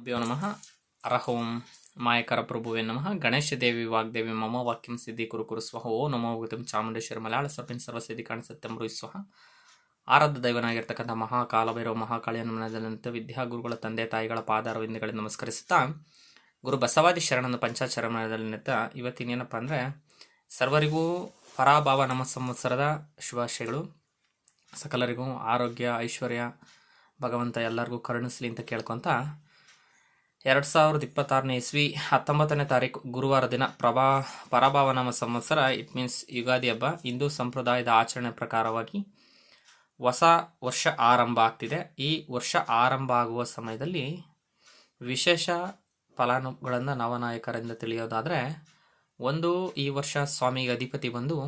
ಗುರುಭ್ಯೋ ನಮಃ. ಹರಃ ಓಂ ಮಾಯಕರ ಪ್ರಭುವೇ ನಮಃ. ಗಣೇಶ ದೇವಿ ವಾಗ್ದೇವಿ ಮಮ ವಾಕ್ಯಂ ಸಿದ್ಧಿ ಕುರು ಕುರು ಸ್ವಹ. ಓ ನಮೋ ಭಗವತಿ ಚಾಮುಂಡೇಶ್ವರಿ ಮಲಯಾಳ ಸರ್ಪಿನ್ ಸರ್ವಸಿದ್ಧಿ ಕಾಣಿಸುತ್ತೆ ಮೃ ಸ್ವಹ. ಆರಾಧ್ಯ ದೈವನಾಗಿರ್ತಕ್ಕಂಥ ಮಹಾಕಾಲಭೈರವ ಮಹಾಕಾಳಿಯನ್ನು ಮನದಲ್ಲಿಂತ ವಿದ್ಯಾಗುರುಗಳ ತಂದೆ ತಾಯಿಗಳ ಪಾದಾರವಿಂದಗಳಿಗೆ ನಮಸ್ಕರಿಸುತ್ತಾ ಗುರು ಬಸವಾದಿ ಶರಣನ ಪಂಚಾಚರಣದಲ್ಲಿ ನಿಂತ ಇವತ್ತಿನೇನಪ್ಪ ಅಂದರೆ ಸರ್ವರಿಗೂ ಪರಾಭಾವ ನಮ್ಮ ಸಂವತ್ಸರದ ಶುಭಾಶಯಗಳು. ಸಕಲರಿಗೂ ಆರೋಗ್ಯ ಐಶ್ವರ್ಯ ಭಗವಂತ ಎಲ್ಲರಿಗೂ ಕರುಣಿಸಲಿ ಅಂತ ಕೇಳ್ಕೊತ 2026ನೇ ಇಸ್ವಿ 19ನೇ ತಾರೀಕು ಗುರುವಾರ ದಿನ ಪರಾಭಾವ ನಾಮ ಸಂವತ್ಸರ. ಇಟ್ ಮೀನ್ಸ್ ಯುಗಾದಿ ಹಬ್ಬ. ಹಿಂದೂ ಸಂಪ್ರದಾಯದ ಆಚರಣೆ ಪ್ರಕಾರವಾಗಿ ಹೊಸ ವರ್ಷ ಆರಂಭ ಆಗ್ತಿದೆ. ಈ ವರ್ಷ ಆರಂಭ ಆಗುವ ಸಮಯದಲ್ಲಿ ವಿಶೇಷ ಫಲಾನುಗಳನ್ನು ನವನಾಯಕರಿಂದ ತಿಳಿಯೋದಾದರೆ, ಒಂದು, ಈ ವರ್ಷ ಸ್ವಾಮಿಗೆ ಅಧಿಪತಿ ಬಂದು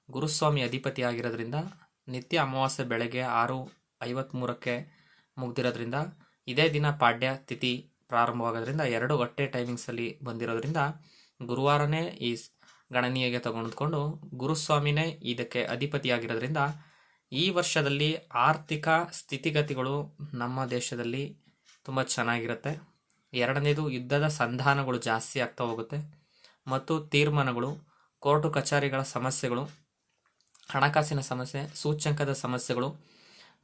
ಗುರುಸ್ವಾಮಿ ಅಧಿಪತಿ ಆಗಿರೋದ್ರಿಂದ ನಿತ್ಯ ಅಮಾವಾಸ್ಯೆ ಬೆಳಗ್ಗೆ 6:53ಕ್ಕೆ ಮುಗ್ದಿರೋದ್ರಿಂದ ಇದೇ ದಿನ ಪಾಡ್ಯ ತಿಥಿ ಪ್ರಾರಂಭವಾಗೋದ್ರಿಂದ ಎರಡು ಒಟ್ಟೆ ಟೈಮಿಂಗ್ಸಲ್ಲಿ ಬಂದಿರೋದ್ರಿಂದ ಗುರುವಾರನೇ ಈ ಗಣನೀಯಗೆ ತೆಗೆದುಕೊಂಡು ಗುರುಸ್ವಾಮಿನೇ ಇದಕ್ಕೆ ಅಧಿಪತಿಯಾಗಿರೋದ್ರಿಂದ ಈ ವರ್ಷದಲ್ಲಿ ಆರ್ಥಿಕ ಸ್ಥಿತಿಗತಿಗಳು ನಮ್ಮ ದೇಶದಲ್ಲಿ ತುಂಬ ಚೆನ್ನಾಗಿರುತ್ತೆ. ಎರಡನೇದು, ಯುದ್ಧದ ಸಂಧಾನಗಳು ಜಾಸ್ತಿ ಆಗ್ತಾ ಹೋಗುತ್ತೆ ಮತ್ತು ತೀರ್ಮಾನಗಳು, ಕೋರ್ಟು ಕಚೇರಿಗಳ ಸಮಸ್ಯೆಗಳು, ಹಣಕಾಸಿನ ಸಮಸ್ಯೆ, ಸೂಚ್ಯಂಕದ ಸಮಸ್ಯೆಗಳು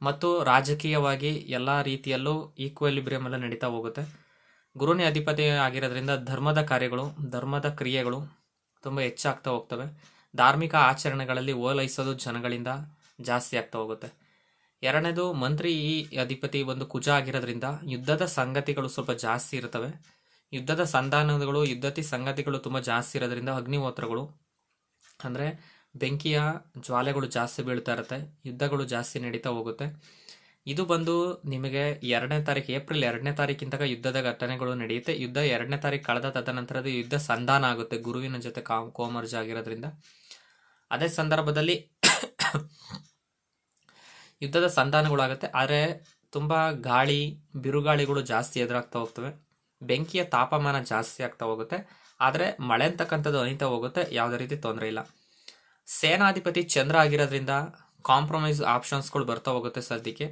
ಮತ್ತು ರಾಜಕೀಯವಾಗಿ ಎಲ್ಲ ರೀತಿಯಲ್ಲೂ ಈಕ್ವಲಿಬ್ರಿಯಮ್ ಎಲ್ಲ ನಡೀತಾ ಹೋಗುತ್ತೆ. ಗುರುನೇ ಅಧಿಪತಿ ಆಗಿರೋದ್ರಿಂದ ಧರ್ಮದ ಕಾರ್ಯಗಳು, ಧರ್ಮದ ಕ್ರಿಯೆಗಳು ತುಂಬ ಹೆಚ್ಚಾಗ್ತಾ ಹೋಗ್ತವೆ. ಧಾರ್ಮಿಕ ಆಚರಣೆಗಳಲ್ಲಿ ಓಲೈಸೋದು ಜನಗಳಿಂದ ಜಾಸ್ತಿ ಆಗ್ತಾ ಹೋಗುತ್ತೆ. ಎರಡನೇದು, ಮಂತ್ರಿ ಈ ಅಧಿಪತಿ ಒಂದು ಕುಜ ಆಗಿರೋದ್ರಿಂದ ಯುದ್ಧದ ಸಂಗತಿಗಳು ಸ್ವಲ್ಪ ಜಾಸ್ತಿ ಇರ್ತವೆ. ಯುದ್ಧದ ಸಂಧಾನಗಳು, ಯುದ್ಧತಿ ಸಂಗತಿಗಳು ತುಂಬ ಜಾಸ್ತಿ ಇರೋದ್ರಿಂದ ಅಗ್ನಿಹೋತ್ರಗಳು ಅಂದರೆ ಬೆಂಕಿಯ ಜ್ವಾಲೆಗಳು ಜಾಸ್ತಿ ಬೀಳ್ತಾ ಇರುತ್ತೆ, ಯುದ್ಧಗಳು ಜಾಸ್ತಿ ನಡೀತಾ ಹೋಗುತ್ತೆ. ಇದು ಬಂದು ನಿಮಗೆ 2ನೇ ತಾರೀಕು, ಏಪ್ರಿಲ್ 2ನೇ ತಾರೀಕಿಂತ ಯುದ್ಧದ ಘಟನೆಗಳು ನಡೆಯುತ್ತೆ. ಯುದ್ಧ 2ನೇ ತಾರೀಕು ಕಳೆದ ತದನಂತರದ ಯುದ್ಧ ಸಂಧಾನ ಆಗುತ್ತೆ ಗುರುವಿನ ಜೊತೆ ಕೋಮರ್ಜ ಆಗಿರೋದ್ರಿಂದ. ಅದೇ ಸಂದರ್ಭದಲ್ಲಿ ಯುದ್ಧದ ಸಂಧಾನಗಳಾಗುತ್ತೆ. ಆದರೆ ತುಂಬ ಗಾಳಿ ಬಿರುಗಾಳಿಗಳು ಜಾಸ್ತಿ ಎದುರಾಗ್ತಾ ಹೋಗ್ತವೆ. ಬೆಂಕಿಯ ತಾಪಮಾನ ಜಾಸ್ತಿ ಆಗ್ತಾ ಹೋಗುತ್ತೆ. ಆದರೆ ಮಳೆ ಅಂತಕ್ಕಂಥದ್ದು ಅನಿತಾ ಹೋಗುತ್ತೆ, ಯಾವುದೇ ರೀತಿ ತೊಂದರೆ ಇಲ್ಲ. ಸೇನಾಧಿಪತಿ ಚಂದ್ರ ಆಗಿರೋದ್ರಿಂದ ಕಾಂಪ್ರಮೈಸ್ ಆಪ್ಷನ್ಸ್ಗಳು ಬರ್ತಾ ಹೋಗುತ್ತೆ. ಸದ್ಯಕ್ಕೆ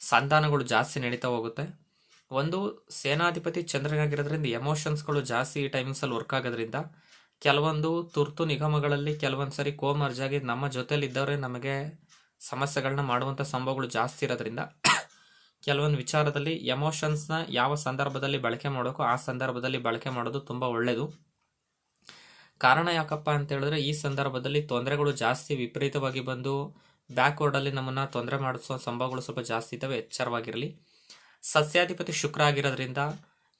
ಸಂಧಾನಗಳು ಜಾಸ್ತಿ ನಡೀತಾ ಹೋಗುತ್ತೆ. ಒಂದು, ಸೇನಾಧಿಪತಿ ಚಂದ್ರನಾಗಿರೋದ್ರಿಂದ ಎಮೋಷನ್ಸ್ಗಳು ಜಾಸ್ತಿ ಈ ಟೈಮಿಂಗ್ಸಲ್ಲಿ ವರ್ಕ್ ಆಗೋದ್ರಿಂದ ಕೆಲವೊಂದು ತುರ್ತು ನಿಗಮಗಳಲ್ಲಿ ಕೆಲವೊಂದು ಸರಿ ಕೋಮರ್ಜಾಗಿ ನಮ್ಮ ಜೊತೆಲಿದ್ದವರೇ ನಮಗೆ ಸಮಸ್ಯೆಗಳನ್ನ ಮಾಡುವಂಥ ಸಂಭವಗಳು ಜಾಸ್ತಿ ಇರೋದ್ರಿಂದ ಕೆಲವೊಂದು ವಿಚಾರದಲ್ಲಿ ಎಮೋಷನ್ಸ್ನ ಯಾವ ಸಂದರ್ಭದಲ್ಲಿ ಬಳಕೆ ಮಾಡೋಕ್ಕೋ ಆ ಸಂದರ್ಭದಲ್ಲಿ ಬಳಕೆ ಮಾಡೋದು ತುಂಬ ಒಳ್ಳೆಯದು. ಕಾರಣ ಯಾಕಪ್ಪ ಅಂತ ಹೇಳಿದ್ರೆ, ಈ ಸಂದರ್ಭದಲ್ಲಿ ತೊಂದರೆಗಳು ಜಾಸ್ತಿ ವಿಪರೀತವಾಗಿ ಬಂದು ಬ್ಯಾಕ್ವರ್ಡಲ್ಲಿ ನಮ್ಮನ್ನು ತೊಂದರೆ ಮಾಡಿಸೋ ಸಂಭವಗಳು ಸ್ವಲ್ಪ ಜಾಸ್ತಿ ಇದ್ದಾವೆ, ಎಚ್ಚರವಾಗಿರಲಿ. ಸಸ್ಯಾಧಿಪತಿ ಶುಕ್ರ ಆಗಿರೋದ್ರಿಂದ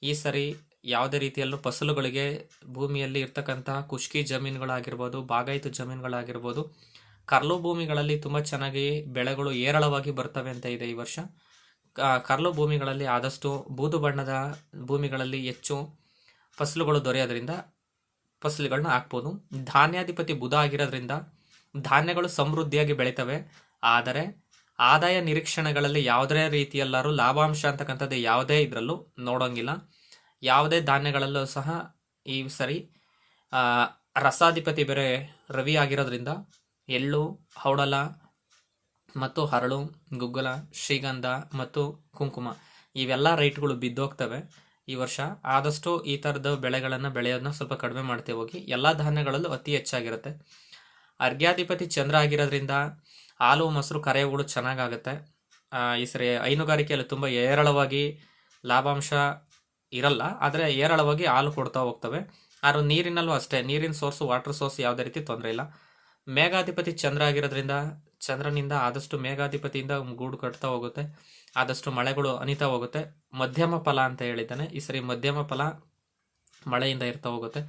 ಈ ಸರಿ ಯಾವುದೇ ರೀತಿಯಲ್ಲೂ ಫಸಲುಗಳಿಗೆ ಭೂಮಿಯಲ್ಲಿ ಇರ್ತಕ್ಕಂತಹ ಖುಷ್ಕಿ ಜಮೀನುಗಳಾಗಿರ್ಬೋದು, ಬಾಗಾಯಿತು ಜಮೀನುಗಳಾಗಿರ್ಬೋದು, ಕರ್ಲು ಭೂಮಿಗಳಲ್ಲಿ ತುಂಬ ಚೆನ್ನಾಗಿ ಬೆಳೆಗಳು ಏರಳವಾಗಿ ಬರ್ತವೆ ಅಂತ ಇದೆ ಈ ವರ್ಷ. ಕರ್ಲು ಭೂಮಿಗಳಲ್ಲಿ ಆದಷ್ಟು ಬೂದು ಬಣ್ಣದ ಭೂಮಿಗಳಲ್ಲಿ ಹೆಚ್ಚು ಫಸಲುಗಳು ದೊರೆಯೋದ್ರಿಂದ ಫಸಲುಗಳನ್ನ ಹಾಕ್ಬೋದು. ಧಾನ್ಯಾಧಿಪತಿ ಬುಧ ಆಗಿರೋದ್ರಿಂದ ಧಾನ್ಯಗಳು ಸಮೃದ್ಧಿಯಾಗಿ ಬೆಳೀತವೆ. ಆದರೆ ಆದಾಯ ನಿರೀಕ್ಷಣೆಗಳಲ್ಲಿ ಯಾವುದೇ ರೀತಿಯಲ್ಲಾರು ಲಾಭಾಂಶ ಅಂತಕ್ಕಂಥದ್ದು ಯಾವುದೇ ಇದರಲ್ಲೂ ನೋಡೋಂಗಿಲ್ಲ. ಯಾವುದೇ ಧಾನ್ಯಗಳಲ್ಲೂ ಸಹ ಈ ಸರಿ ರಸಾಧಿಪತಿ ಬೇರೆ ರವಿ ಆಗಿರೋದ್ರಿಂದ ಎಳ್ಳು, ಔಡಲ ಮತ್ತು ಹರಳು, ಗುಗ್ಗಲ, ಶ್ರೀಗಂಧ ಮತ್ತು ಕುಂಕುಮ ಇವೆಲ್ಲ ರೇಟ್ಗಳು ಬಿದ್ದೋಗ್ತವೆ ಈ ವರ್ಷ. ಆದಷ್ಟು ಈ ಥರದ ಬೆಳೆಗಳನ್ನು ಬೆಳೆಯೋದನ್ನ ಸ್ವಲ್ಪ ಕಡಿಮೆ ಮಾಡ್ತೇವೆ ಹೋಗಿ. ಎಲ್ಲ ಧಾನ್ಯಗಳಲ್ಲೂ ಅತಿ ಹೆಚ್ಚಾಗಿರುತ್ತೆ. ಅರ್ಘ್ಯಾಧಿಪತಿ ಚಂದ್ರ ಆಗಿರೋದ್ರಿಂದ ಹಾಲು, ಮೊಸರು, ಕರೆಯುಗಳು ಚೆನ್ನಾಗಾಗುತ್ತೆ. ಈ ಸರಿ ಹೈನುಗಾರಿಕೆಯಲ್ಲಿ ತುಂಬ ಏರಳವಾಗಿ ಲಾಭಾಂಶ ಇರಲ್ಲ, ಆದರೆ ಏರಳವಾಗಿ ಹಾಲು ಕೊಡ್ತಾ ಹೋಗ್ತವೆ. ಆದರೂ ನೀರಿನಲ್ಲೂ ಅಷ್ಟೇ, ನೀರಿನ ಸೋರ್ಸು, ವಾಟರ್ ಸೋರ್ಸ್ ಯಾವುದೇ ರೀತಿ ತೊಂದರೆ ಇಲ್ಲ. ಮೇಘಾಧಿಪತಿ ಚಂದ್ರ ಆಗಿರೋದ್ರಿಂದ ಚಂದ್ರನಿಂದ ಆದಷ್ಟು ಮೇಘಾಧಿಪತಿಯಿಂದ ಗೂಡು ಕಟ್ತಾ ಹೋಗುತ್ತೆ, ಆದಷ್ಟು ಮಳೆಗಳು ಅನಿತಾ ಹೋಗುತ್ತೆ. ಮಧ್ಯಮ ಫಲ ಅಂತ ಹೇಳಿದ್ದಾನೆ, ಈ ಸರಿ ಮಧ್ಯಮ ಫಲ ಮಳೆಯಿಂದ ಇರ್ತಾ ಹೋಗುತ್ತೆ.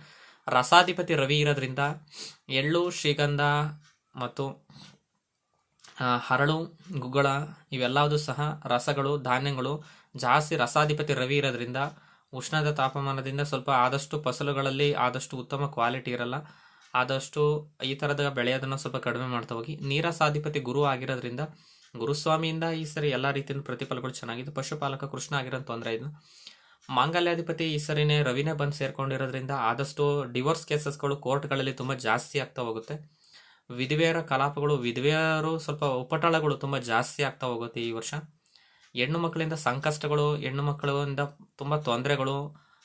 ರಸಾಧಿಪತಿ ರವಿ ಇರೋದ್ರಿಂದ ಎಳ್ಳು, ಶ್ರೀಗಂಧ ಮತ್ತು ಹರಳು, ಗುಗ್ಗಳ ಇವೆಲ್ಲವೂ ಸಹ ರಸಗಳು, ಧಾನ್ಯಗಳು ಜಾಸ್ತಿ. ರಸಾಧಿಪತಿ ರವಿ ಇರೋದ್ರಿಂದ ಉಷ್ಣದ ತಾಪಮಾನದಿಂದ ಸ್ವಲ್ಪ ಆದಷ್ಟು ಫಸಲುಗಳಲ್ಲಿ ಆದಷ್ಟು ಉತ್ತಮ ಕ್ವಾಲಿಟಿ ಇರಲ್ಲ, ಆದಷ್ಟು ಈ ಥರದ ಬೆಳೆಯೋದನ್ನು ಸ್ವಲ್ಪ ಕಡಿಮೆ ಮಾಡ್ತಾ ಹೋಗಿ. ನೀರಸಾಧಿಪತಿ ಗುರು ಆಗಿರೋದ್ರಿಂದ ಗುರುಸ್ವಾಮಿಯಿಂದ ಈ ಸರಿ ಎಲ್ಲ ರೀತಿಯ ಪ್ರತಿಫಲಗಳು ಚೆನ್ನಾಗಿದೆ. ಪಶುಪಾಲಕ ಕೃಷ್ಣ ಆಗಿರೋ ತೊಂದರೆ ಇದು. ಮಾಂಗಲ್ಯಾಧಿಪತಿ ಈ ಸರಿನೇ ರವಿನೇ ಬಂದು ಸೇರ್ಕೊಂಡಿರೋದ್ರಿಂದ ಆದಷ್ಟು ಡಿವೋರ್ಸ್ ಕೇಸಸ್ಗಳು ಕೋರ್ಟ್ಗಳಲ್ಲಿ ತುಂಬ ಜಾಸ್ತಿ ಆಗ್ತಾ ಹೋಗುತ್ತೆ. ವಿಧವೆಯರ ಕಲಾಪಗಳು, ವಿಧವೆಯರು ಸ್ವಲ್ಪ ಉಪಟಳಗಳು ತುಂಬ ಜಾಸ್ತಿ ಆಗ್ತಾ ಹೋಗುತ್ತೆ ಈ ವರ್ಷ. ಹೆಣ್ಣು ಮಕ್ಕಳಿಂದ ಸಂಕಷ್ಟಗಳು, ಹೆಣ್ಣು ಮಕ್ಕಳಿಂದ ತುಂಬ ತೊಂದರೆಗಳು,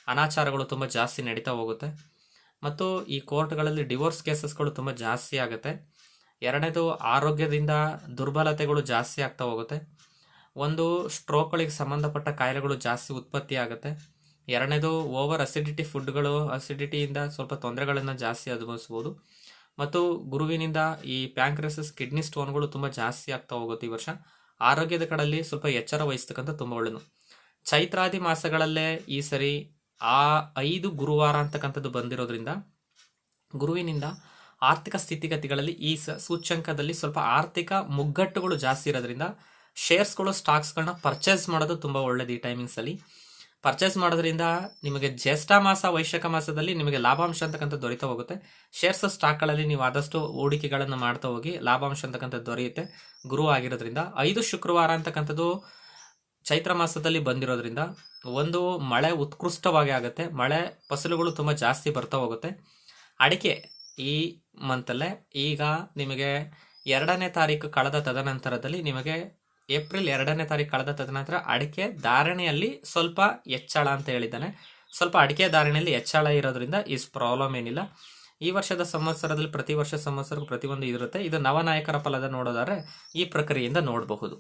ಅನಾಚಾರಗಳು ತುಂಬ ಜಾಸ್ತಿ ನಡೀತಾ ಹೋಗುತ್ತೆ. ಮತ್ತು ಈ ಕೋರ್ಟ್ಗಳಲ್ಲಿ ಡಿವೋರ್ಸ್ ಕೇಸಸ್ಗಳು ತುಂಬ ಜಾಸ್ತಿ ಆಗುತ್ತೆ. ಎರಡನೇದು, ಆರೋಗ್ಯದಿಂದ ದುರ್ಬಲತೆಗಳು ಜಾಸ್ತಿ ಆಗ್ತಾ ಹೋಗುತ್ತೆ. ಒಂದು, ಸ್ಟ್ರೋಕ್ಗಳಿಗೆ ಸಂಬಂಧಪಟ್ಟ ಕಾಯಿಲೆಗಳು ಜಾಸ್ತಿ ಉತ್ಪತ್ತಿ ಆಗುತ್ತೆ. ಎರಡನೇದು, ಓವರ್ ಅಸಿಡಿಟಿ ಫುಡ್ಗಳು, ಅಸಿಡಿಟಿಯಿಂದ ಸ್ವಲ್ಪ ತೊಂದರೆಗಳನ್ನು ಜಾಸ್ತಿ ಅನುಭವಿಸ್ಬೋದು. ಮತ್ತು ಗುರುವಿನಿಂದ ಈ ಪ್ಯಾಂಕ್ರೆಸಸ್, ಕಿಡ್ನಿ ಸ್ಟೋನ್ಗಳು ತುಂಬ ಜಾಸ್ತಿ ಆಗ್ತಾ ಹೋಗುತ್ತೆ ಈ ವರ್ಷ. ಆರೋಗ್ಯದ ಕಡೆಯಲ್ಲಿ ಸ್ವಲ್ಪ ಎಚ್ಚರ ವಹಿಸ್ತಕ್ಕಂಥ ತುಂಬ ಒಳ್ಳೆಯದು. ಚೈತ್ರಾದಿ ಮಾಸಗಳಲ್ಲೇ ಈ ಸರಿ 5 ಗುರುವಾರ ಅಂತಕ್ಕಂಥದ್ದು ಬಂದಿರೋದ್ರಿಂದ ಗುರುವಿನಿಂದ ಆರ್ಥಿಕ ಸ್ಥಿತಿಗತಿಗಳಲ್ಲಿ ಈ ಸೂಚ್ಯಂಕದಲ್ಲಿ ಸ್ವಲ್ಪ ಆರ್ಥಿಕ ಮುಗ್ಗಟ್ಟುಗಳು ಜಾಸ್ತಿ ಇರೋದ್ರಿಂದ ಶೇರ್ಸ್ಗಳು, ಸ್ಟಾಕ್ಸ್ಗಳನ್ನ ಪರ್ಚೇಸ್ ಮಾಡೋದು ತುಂಬ ಒಳ್ಳೇದು. ಈ ಟೈಮಿಂಗ್ಸಲ್ಲಿ ಪರ್ಚೇಸ್ ಮಾಡೋದ್ರಿಂದ ನಿಮಗೆ ಜ್ಯೇಷ್ಠ ಮಾಸ, ವೈಶಾಖ ಮಾಸದಲ್ಲಿ ನಿಮಗೆ ಲಾಭಾಂಶ ಅಂತಕ್ಕಂಥದ್ದು ದೊರೀತಾ ಹೋಗುತ್ತೆ. ಶೇರ್ಸ್, ಸ್ಟಾಕ್ಗಳಲ್ಲಿ ನೀವು ಆದಷ್ಟು ಹೂಡಿಕೆಗಳನ್ನು ಮಾಡ್ತಾ ಹೋಗಿ ಲಾಭಾಂಶ ಅಂತಕ್ಕಂಥದ್ದು ದೊರೆಯುತ್ತೆ ಗುರು ಆಗಿರೋದ್ರಿಂದ. 5 ಶುಕ್ರವಾರ ಅಂತಕ್ಕಂಥದ್ದು ಚೈತ್ರ ಮಾಸದಲ್ಲಿ ಬಂದಿರೋದ್ರಿಂದ ಒಂದು, ಮಳೆ ಉತ್ಕೃಷ್ಟವಾಗಿ ಆಗುತ್ತೆ. ಮಳೆ ಫಸಲುಗಳು ತುಂಬ ಜಾಸ್ತಿ ಬರ್ತಾ ಹೋಗುತ್ತೆ. ಅಡಿಕೆ ಈ ಮಂತಲ್ಲೇ ಈಗ ನಿಮಗೆ 2ನೇ ತಾರೀಕು ಕಳೆದ ತದನಂತರದಲ್ಲಿ ನಿಮಗೆ ಏಪ್ರಿಲ್ 2ನೇ ತಾರೀಕು ಕಳೆದ ತದನಂತರ ಅಡಿಕೆ ಧಾರಣೆಯಲ್ಲಿ ಸ್ವಲ್ಪ ಹೆಚ್ಚಳ ಅಂತ ಹೇಳಿದ್ದಾನೆ. ಸ್ವಲ್ಪ ಅಡಿಕೆ ಧಾರಣೆಯಲ್ಲಿ ಹೆಚ್ಚಳ ಇರೋದ್ರಿಂದ ಈ ಪ್ರಾಬ್ಲಮ್ ಏನಿಲ್ಲ. ಈ ವರ್ಷದ ಸಂವತ್ಸರದಲ್ಲಿ ಪ್ರತಿ ವರ್ಷ ಸಂವತ್ಸರಕ್ಕೂ ಪ್ರತಿಯೊಂದು ಇರುತ್ತೆ. ಇದು ನವನಾಯಕರ ಫಲದ ನೋಡೋದಾದ್ರೆ ಈ ಪ್ರಕ್ರಿಯೆಯಿಂದ ನೋಡಬಹುದು.